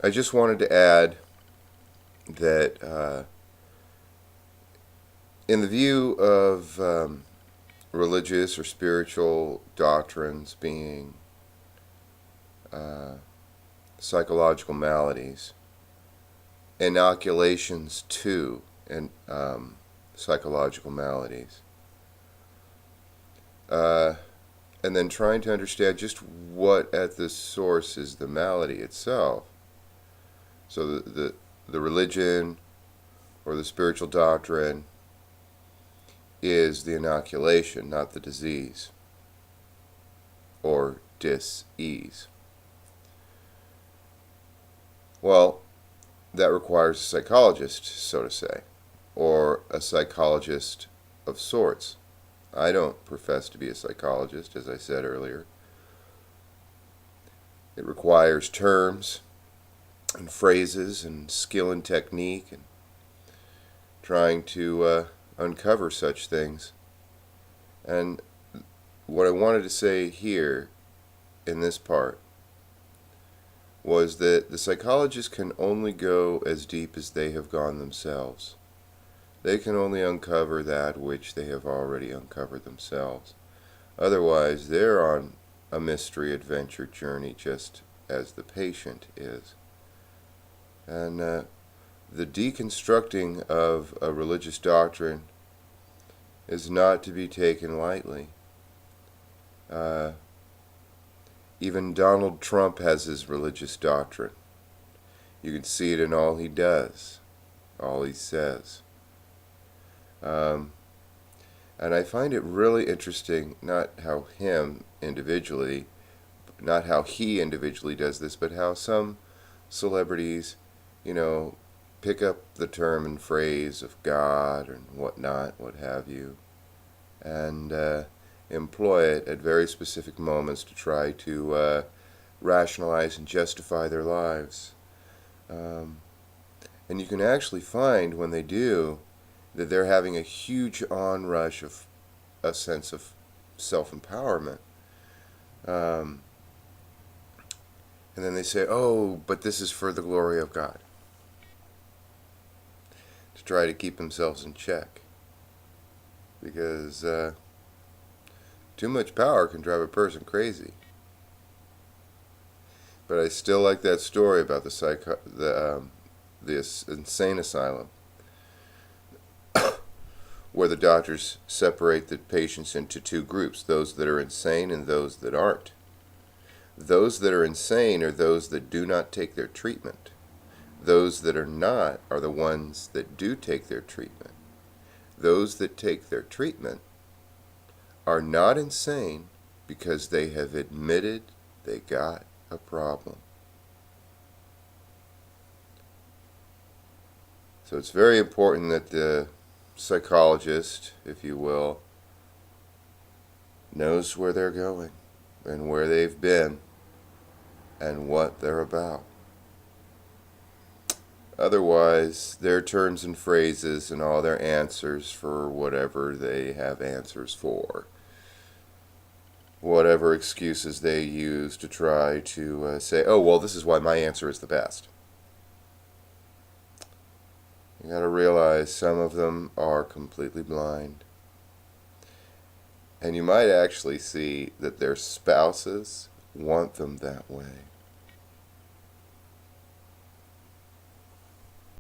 I just wanted to add that in the view of religious or spiritual doctrines being psychological maladies, inoculations to psychological maladies, and then trying to understand just what at the source is the malady itself. So the religion or the spiritual doctrine is the inoculation, not the disease or dis-ease. Well, that requires a psychologist, so to say, or a psychologist of sorts. I don't profess to be a psychologist, as I said earlier. It requires terms and phrases and skill and technique and trying to uncover such things. And what I wanted to say here in this part was that the psychologists can only go as deep as they have gone themselves. They can only uncover that which they have already uncovered themselves. Otherwise, they're on a mystery adventure journey just as the patient is. And the deconstructing of a religious doctrine is not to be taken lightly. Even Donald Trump has his religious doctrine. You can see it in all he does, all he says. And I find it really interesting, not how he individually does this, but how some celebrities, pick up the term and phrase of God and whatnot, what have you, and employ it at very specific moments to try to rationalize and justify their lives. And you can actually find when they do that they're having a huge onrush of a sense of self-empowerment. And then they say, oh, but this is for the glory of God. To try to keep themselves in check. Because too much power can drive a person crazy. But I still like that story about the insane asylum, where the doctors separate the patients into two groups, those that are insane and those that aren't. Those that are insane are those that do not take their treatment. Those that are not are the ones that do take their treatment. Those that take their treatment are not insane because they have admitted they got a problem. So it's very important that the psychologist, if you will, knows where they're going and where they've been and what they're about. Otherwise, their terms and phrases and all their answers for whatever they have answers for, whatever excuses they use to try to say, oh, well, this is why my answer is the best. You got to realize some of them are completely blind. And you might actually see that their spouses want them that way.